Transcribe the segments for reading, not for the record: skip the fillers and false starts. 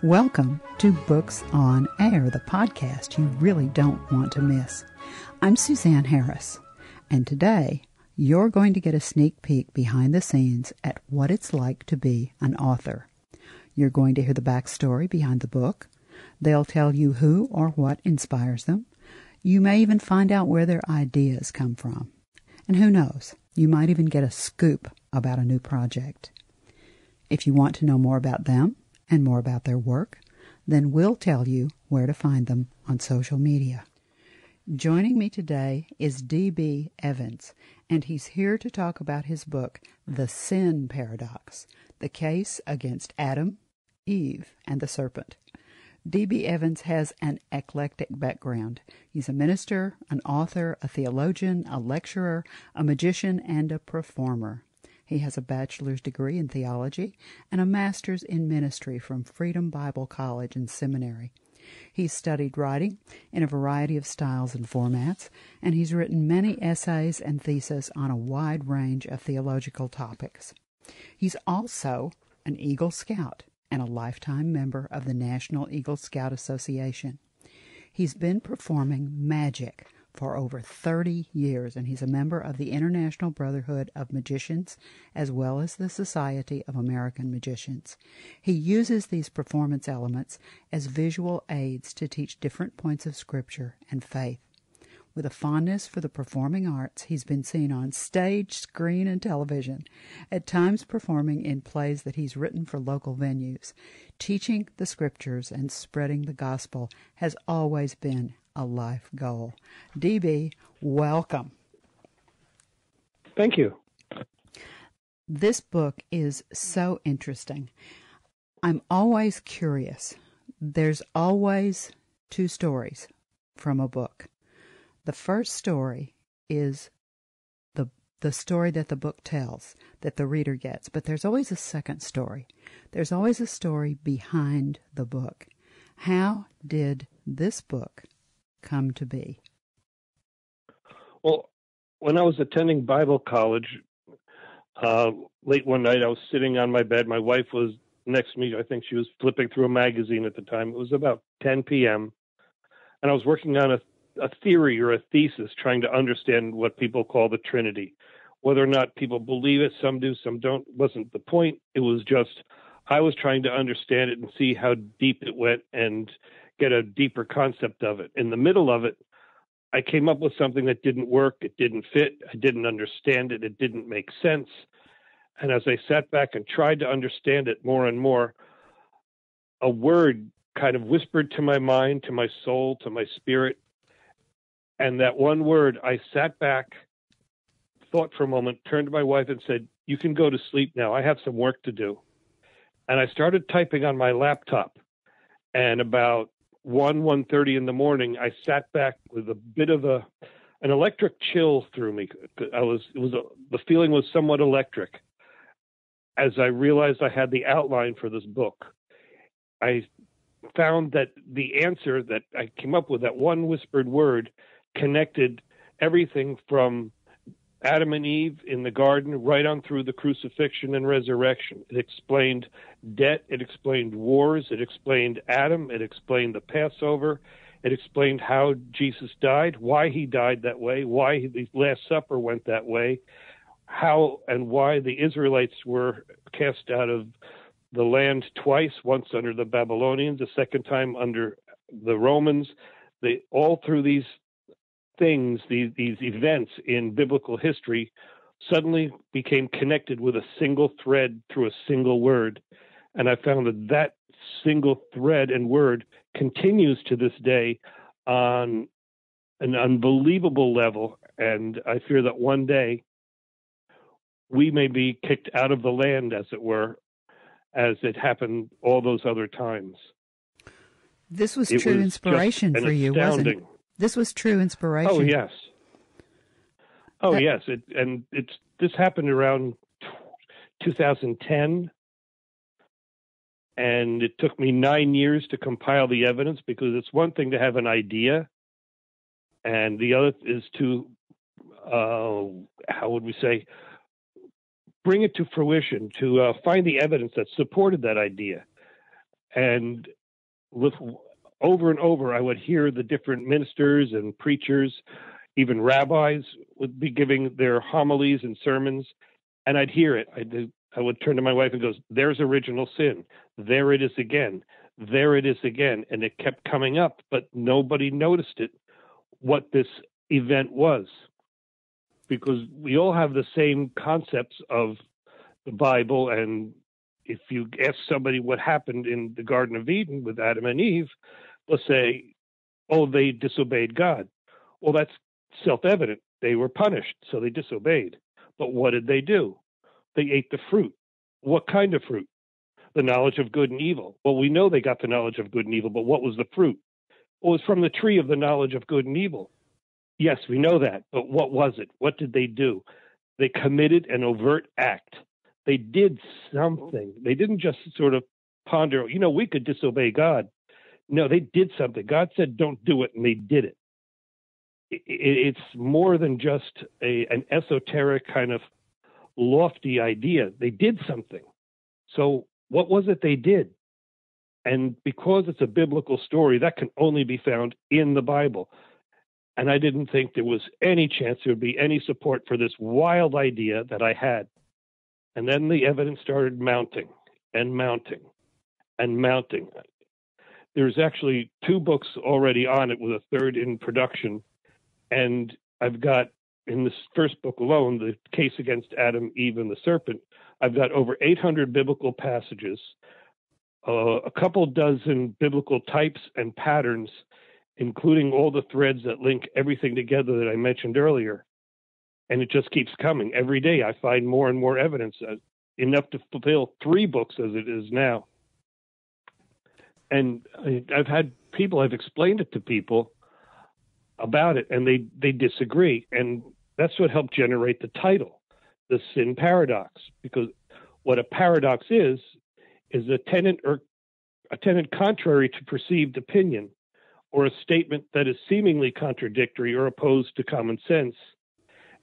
Welcome to Books on Air, the podcast you really don't want to miss. I'm Suzanne Harris, and today you're going to get a sneak peek behind the scenes at what it's like to be an author. You're going to hear the backstory behind the book. They'll tell you who or what inspires them. You may even find out where their ideas come from. And who knows, you might even get a scoop about a new project. If you want to know more about them and more about their work, then we'll tell you where to find them on social media. Joining me today is D.B. Evans, and he's here to talk about his book, The Sin Paradox, The Case Against Adam, Eve, and the Serpent. D.B. Evans has an eclectic background. He's a minister, an author, a theologian, a lecturer, a magician, and a performer. He has a bachelor's degree in theology and a master's in ministry from Freedom Bible College and Seminary. He's studied writing in a variety of styles and formats, and he's written many essays and theses on a wide range of theological topics. He's also an Eagle Scout and a lifetime member of the National Eagle Scout Association. He's been performing magic for over 30 years, and he's a member of the International Brotherhood of Magicians as well as the Society of American Magicians. He uses these performance elements as visual aids to teach different points of Scripture and faith. With a fondness for the performing arts, he's been seen on stage, screen, and television, at times performing in plays that he's written for local venues. Teaching the Scriptures and spreading the gospel has always been a life goal. D.B., welcome. Thank you. This book is so interesting. I'm always curious. There's always two stories from a book. The first story is the story that the book tells, that the reader gets. But there's always a second story. There's always a story behind the book. How did this book come to be? Well, when I was attending Bible college, late one night I was sitting on my bed. My wife was next to me. I think she was flipping through a magazine at the time. It was about 10 p.m. And I was working on a theory or a thesis trying to understand what people call the Trinity. Whether or not people believe it, some do, some don't, wasn't the point. It was just I was trying to understand it and see how deep it went and get a deeper concept of it. In the middle of it, I came up with something that didn't work. It didn't fit. I didn't understand it. It didn't make sense. And as I sat back and tried to understand it more and more, a word kind of whispered to my mind, to my soul, to my spirit. And that one word, I sat back, thought for a moment, turned to my wife and said, "You can go to sleep now. I have some work to do." And I started typing on my laptop. And about 1:30 in the morning, I sat back with a bit of an electric chill through me. The feeling was somewhat electric as I realized I had the outline for this book. I found that the answer that I came up with, that one whispered word, connected everything from Adam and Eve in the garden right on through the crucifixion and resurrection. It explained debt. It explained wars. It explained Adam. It explained the Passover. It explained how Jesus died, why he died that way, why the Last Supper went that way, how and why the Israelites were cast out of the land twice, once under the Babylonians, a second time under the Romans. All through these things, these events in biblical history suddenly became connected with a single thread through a single word. And I found that single thread and word continues to this day on an unbelievable level. And I fear that one day we may be kicked out of the land, as it were, as it happened all those other times. This was true inspiration for you, wasn't it? This was true inspiration. Oh, yes. Yes. This happened around 2010, and it took me 9 years to compile the evidence, because it's one thing to have an idea, and the other is to, bring it to fruition, to find the evidence that supported that idea. And over and over, I would hear the different ministers and preachers, even rabbis, would be giving their homilies and sermons, and I'd hear it. I would turn to my wife and go, "There's original sin. There it is again. There it is again." And it kept coming up, but nobody noticed it, what this event was, because we all have the same concepts of the Bible. And if you ask somebody what happened in the Garden of Eden with Adam and Eve, they'll say, "Oh, they disobeyed God." Well, that's self-evident. They were punished, so they disobeyed. But what did they do? They ate the fruit. What kind of fruit? The knowledge of good and evil. Well, we know they got the knowledge of good and evil, but what was the fruit? Well, it was from the tree of the knowledge of good and evil. Yes, we know that, but what was it? What did they do? They committed an overt act. They did something. They didn't just sort of ponder, we could disobey God. No, they did something. God said, don't do it, and they did it. It's more than just an esoteric kind of lofty idea. They did something. So what was it they did? And because it's a biblical story, that can only be found in the Bible. And I didn't think there was any chance there would be any support for this wild idea that I had. And then the evidence started mounting and mounting and mounting. There's actually 2 books already on it, with a third in production. And I've got, in this first book alone, the case against Adam, Eve, and the serpent, I've got over 800 biblical passages, a couple dozen biblical types and patterns, including all the threads that link everything together that I mentioned earlier. And it just keeps coming. Every day I find more and more evidence, enough to fulfill 3 books as it is now. And I've explained it to people about it, and they disagree. And that's what helped generate the title, The Sin Paradox, because what a paradox is a tenet contrary to perceived opinion, or a statement that is seemingly contradictory or opposed to common sense,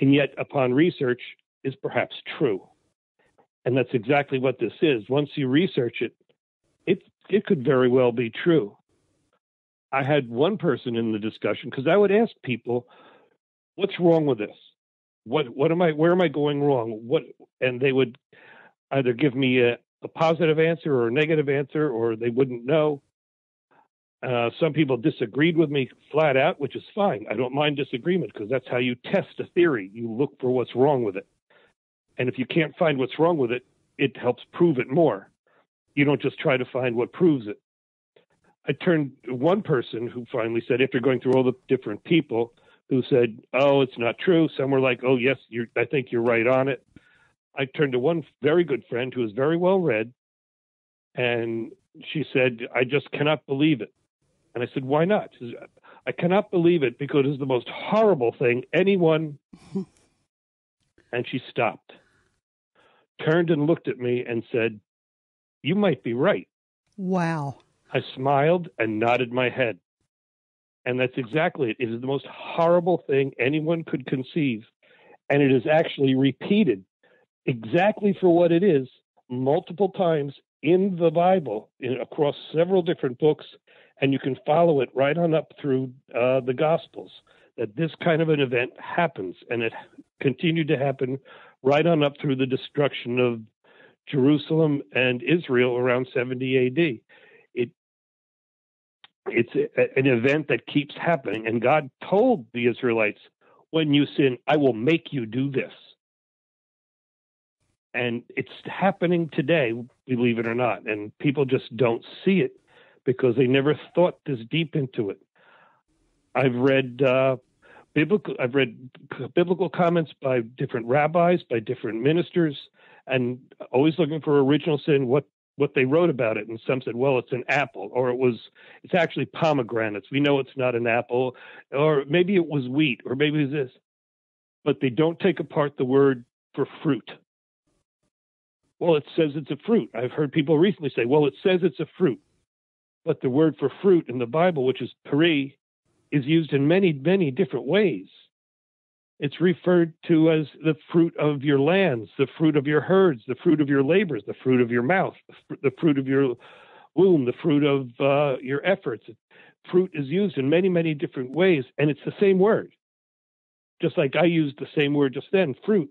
and yet upon research is perhaps true. And that's exactly what this is. Once you research it, it could very well be true. I had one person in the discussion, because I would ask people, what's wrong with this? Where am I going wrong? And they would either give me a positive answer or a negative answer, or they wouldn't know. Some people disagreed with me flat out, which is fine. I don't mind disagreement, because that's how you test a theory. You look for what's wrong with it. And if you can't find what's wrong with it, it helps prove it more. You don't just try to find what proves it. I turned to one person who finally said, after going through all the different people, who said, "Oh, it's not true." Some were like, "Oh, yes, I think you're right on it." I turned to one very good friend who is very well read, and she said, "I just cannot believe it." And I said, "Why not?" She said, "I cannot believe it because it's the most horrible thing anyone..." And she stopped, turned and looked at me and said, "You might be right." Wow. I smiled and nodded my head. And that's exactly it. It is the most horrible thing anyone could conceive. And it is actually repeated exactly for what it is multiple times in the Bible, across several different books. And you can follow it right on up through the Gospels, that this kind of an event happens. And it continued to happen right on up through the destruction of Jerusalem and Israel around 70 AD. It's an event that keeps happening. And God told the Israelites, when you sin, I will make you do this. And it's happening today, believe it or not. And people just don't see it because they never thought this deep into it. I've read biblical comments by different rabbis, by different ministers, and always looking for original sin, what they wrote about it. And some said, well, it's an apple, or it's actually pomegranates. We know it's not an apple, or maybe it was wheat, or maybe it's this. But they don't take apart the word for fruit. Well, it says it's a fruit. I've heard people recently say, well, it says it's a fruit. But the word for fruit in the Bible, which is peri, is used in many, many different ways. It's referred to as the fruit of your lands, the fruit of your herds, the fruit of your labors, the fruit of your mouth, the fruit of your womb, the fruit of your efforts. Fruit is used in many, many different ways, and it's the same word. Just like I used the same word just then, fruit.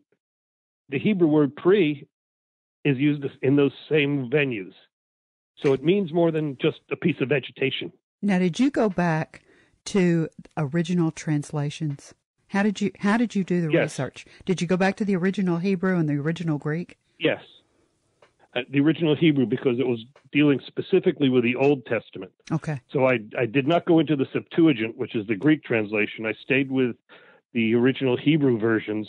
The Hebrew word pre is used in those same venues. So it means more than just a piece of vegetation. Now, did you go back to original translations? How did you do the research? Did you go back to the original Hebrew and the original Greek? Yes. The original Hebrew, because it was dealing specifically with the Old Testament. Okay. So I did not go into the Septuagint, which is the Greek translation. I stayed with the original Hebrew versions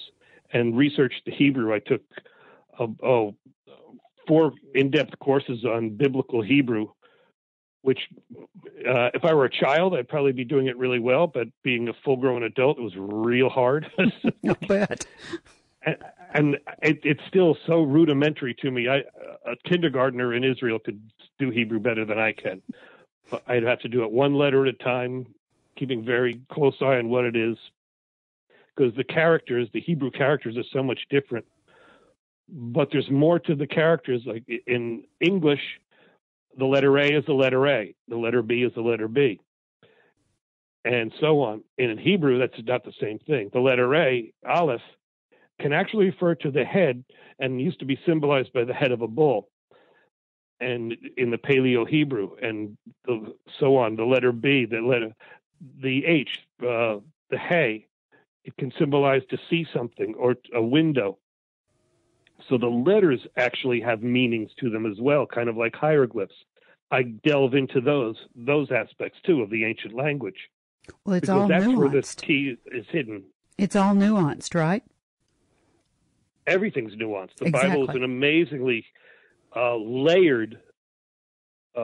and researched the Hebrew. I took 4 in-depth courses on biblical Hebrew, which if I were a child, I'd probably be doing it really well. But being a full-grown adult, it was real hard. I bet. And it's still so rudimentary to me. A kindergartner in Israel could do Hebrew better than I can. But I'd have to do it one letter at a time, keeping very close eye on what it is, because the Hebrew characters are so much different. But there's more to the characters. Like in English, the letter A is the letter A, the letter B is the letter B, and so on. And in Hebrew, that's not the same thing. The letter A, Aleph, can actually refer to the head and used to be symbolized by the head of a bull, and in the Paleo Hebrew, and so on. The letter B, the H, the hay, it can symbolize to see something or a window. So the letters actually have meanings to them as well, kind of like hieroglyphs. I delve into those aspects too of the ancient language. Well, it's all that's nuanced. Where this key is hidden. It's all nuanced, right? Everything's nuanced. The Exactly. Bible is an amazingly layered. I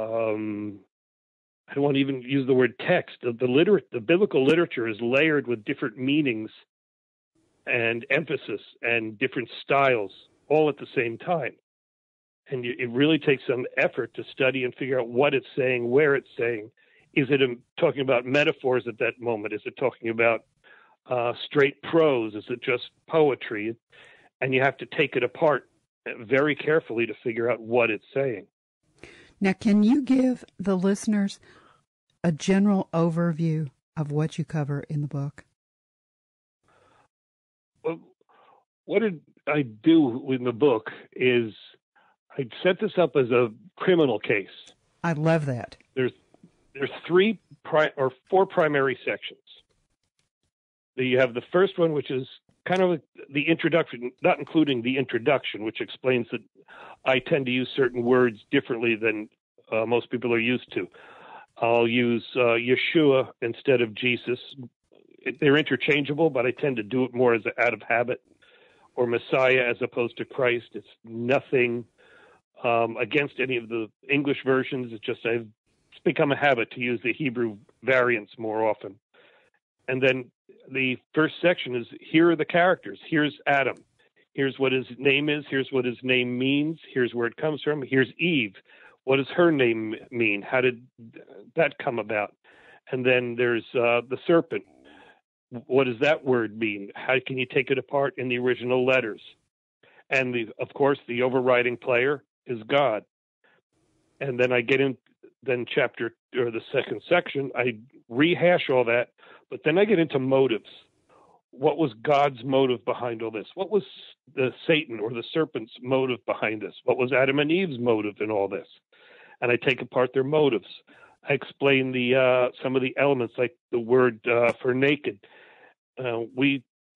don't want to even use the word text. The biblical literature is layered with different meanings and emphasis and different styles, all at the same time. And it really takes some effort to study and figure out what it's saying, where it's saying. Is it talking about metaphors at that moment? Is it talking about straight prose? Is it just poetry? And you have to take it apart very carefully to figure out what it's saying. Now, can you give the listeners a general overview of what you cover in the book? Well, what did I do in the book is I set this up as a criminal case. I love that. There's 3 or 4 primary sections. You have the first one, which is kind of the introduction, not including the introduction, which explains that I tend to use certain words differently than most people are used to. I'll use Yeshua instead of Jesus. They're interchangeable, but I tend to do it more out of habit, or Messiah as opposed to Christ. It's nothing against any of the English versions. It's just it's become a habit to use the Hebrew variants more often. And then the first section is, here are the characters. Here's Adam. Here's what his name is. Here's what his name means. Here's where it comes from. Here's Eve. What does her name mean? How did that come about? And then there's the serpent. What does that word mean? How can you take it apart in the original letters? And of course, the overriding player is God. And then I get in the second section, I rehash all that, but then I get into motives. What was God's motive behind all this? What was the Satan or the serpent's motive behind this? What was Adam and Eve's motive in all this? And I take apart their motives. I explain some of the elements, like the word for naked.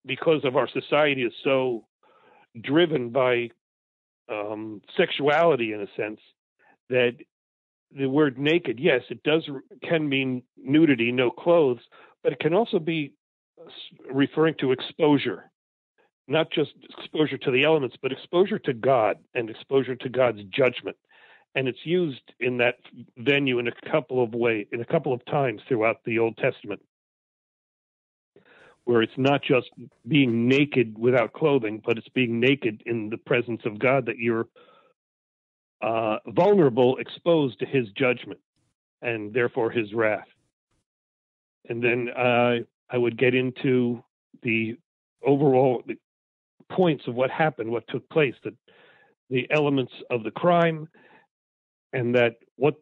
Because of our society is so driven by sexuality, in a sense, that the word naked, yes, it can mean nudity, no clothes, but it can also be referring to exposure, not just exposure to the elements, but exposure to God and exposure to God's judgment. And it's used in that venue in a couple of times throughout the Old Testament, where it's not just being naked without clothing, but it's being naked in the presence of God, that you're vulnerable, exposed to his judgment, and therefore his wrath. And then I would get into the overall points of what happened, what took place, that the elements of the crime, and that what